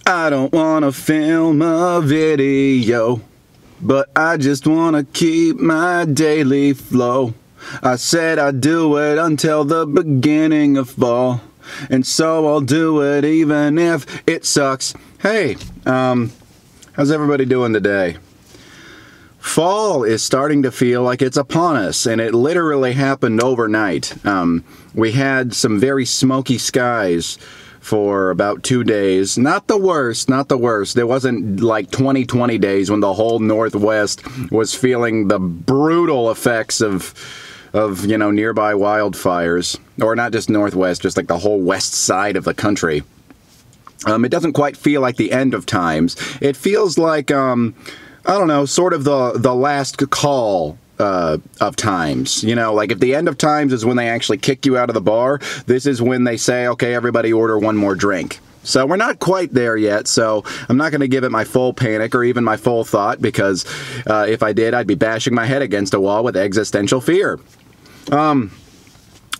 I don't wanna film a video, but I just wanna keep my daily flow. I said I'd do it until the beginning of fall, and so I'll do it even if it sucks. Hey, how's everybody doing today? Fall is starting to feel like it's upon us, and it literally happened overnight. We had some very smoky skies for about 2 days. Not the worst, not the worst. It wasn't like 2020 days when the whole Northwest was feeling the brutal effects of nearby wildfires. Or not just Northwest, just like the whole west side of the country. It doesn't quite feel like the end of times. It feels like, I don't know, sort of the last call of times. You know, like if the end of times is when they actually kick you out of the bar, this is when they say, okay, everybody order one more drink. So we're not quite there yet, so I'm not going to give it my full panic or even my full thought, because if I did, I'd be bashing my head against a wall with existential fear.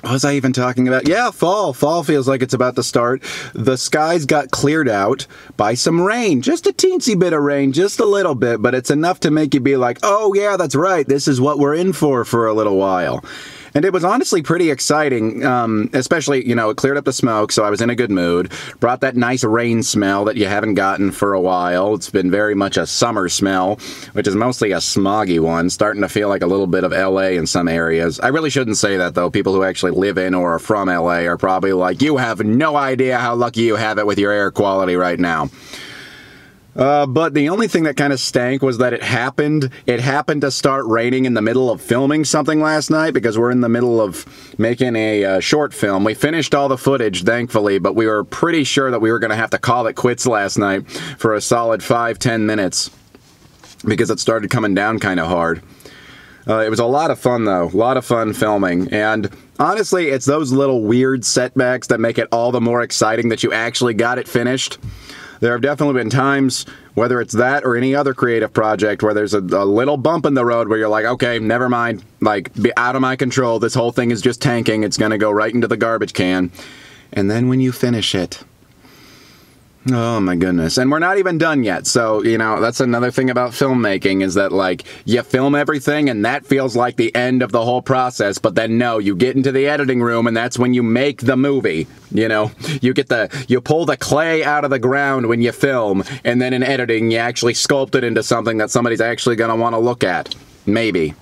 What was I even talking about? Yeah, fall. Fall feels like it's about to start. The skies got cleared out by some rain. Just a teensy bit of rain, just a little bit, but it's enough to make you be like, oh yeah, that's right, this is what we're in for a little while. And it was honestly pretty exciting, especially, you know, it cleared up the smoke, so I was in a good mood. Brought that nice rain smell that you haven't gotten for a while. It's been very much a summer smell, which is mostly a smoggy one, starting to feel like a little bit of LA in some areas. I really shouldn't say that, though. People who actually live in or are from LA are probably like, you have no idea how lucky you have it with your air quality right now. But the only thing that kind of stank was that it happened to start raining in the middle of filming something last night, because we're in the middle of making a short film. We finished all the footage, thankfully, but we were pretty sure that we were going to have to call it quits last night for a solid 5-10 minutes, because it started coming down kind of hard. It was a lot of fun, though. A lot of fun filming. And honestly, it's those little weird setbacks that make it all the more exciting that you actually got it finished. There have definitely been times, whether it's that or any other creative project, where there's a little bump in the road where you're like, okay, never mind, like, be out of my control, this whole thing is just tanking, it's gonna go right into the garbage can. And then when you finish it, oh my goodness. And we're not even done yet, so, you know, that's another thing about filmmaking, is that, like, you film everything and that feels like the end of the whole process, but then no, you get into the editing room and that's when you make the movie, you know? You pull the clay out of the ground when you film, and then in editing you actually sculpt it into something that somebody's actually gonna want to look at. Maybe.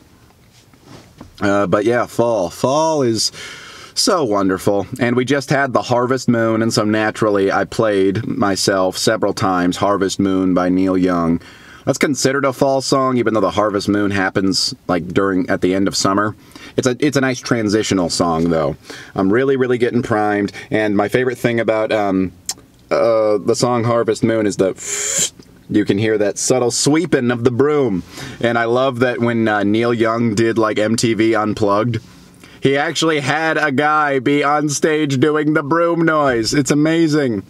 But yeah, fall. Fall is so wonderful. And we just had the Harvest Moon, and so naturally I played myself several times Harvest Moon by Neil Young. That's considered a fall song, even though the Harvest Moon happens like at the end of summer. It's a nice transitional song, though. I'm really getting primed, and my favorite thing about the song Harvest Moon is you can hear that subtle sweeping of the broom. And I love that when Neil Young did like MTV Unplugged, he actually had a guy be on stage doing the broom noise. It's amazing.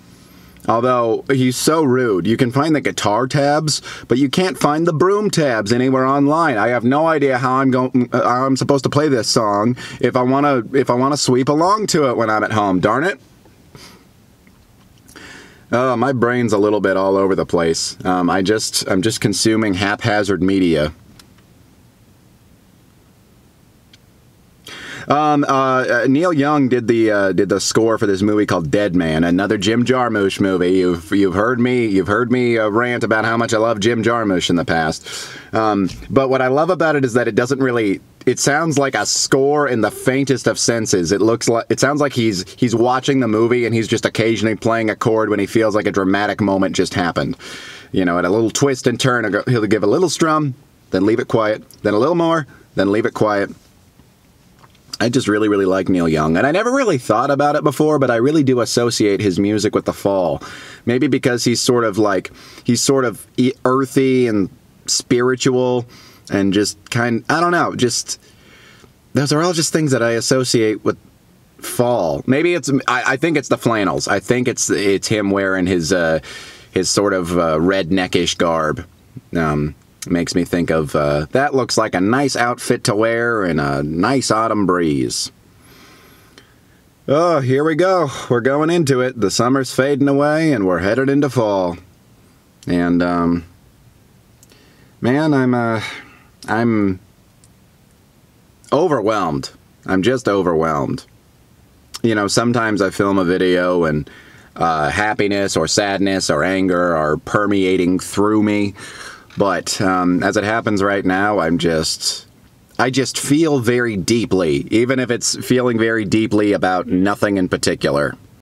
Although, he's so rude. You can find the guitar tabs, but you can't find the broom tabs anywhere online. I have no idea how I'm supposed to play this song if I want to sweep along to it when I'm at home. Darn it. Oh, my brain's a little bit all over the place. I'm just consuming haphazard media. Neil Young did the score for this movie called Dead Man, another Jim Jarmusch movie. You've heard me rant about how much I love Jim Jarmusch in the past. But what I love about it is that it sounds like a score in the faintest of senses. It sounds like he's watching the movie and he's just occasionally playing a chord when he feels like a dramatic moment just happened. You know, at a little twist and turn, he'll give a little strum, then leave it quiet, then a little more, then leave it quiet. I just really like Neil Young, and I never really thought about it before, but I really do associate his music with the fall. Maybe because he's sort of earthy and spiritual, and just I don't know, just those are all just things that I associate with fall. Maybe I think it's the flannels. I think it's him wearing his sort of redneckish garb. Makes me think of, that looks like a nice outfit to wear in a nice autumn breeze. Oh, here we go. We're going into it. The summer's fading away and we're headed into fall. And, man, I'm overwhelmed. I'm just overwhelmed. You know, sometimes I film a video and happiness or sadness or anger are permeating through me. But as it happens right now, I just feel very deeply, even if it's feeling very deeply about nothing in particular.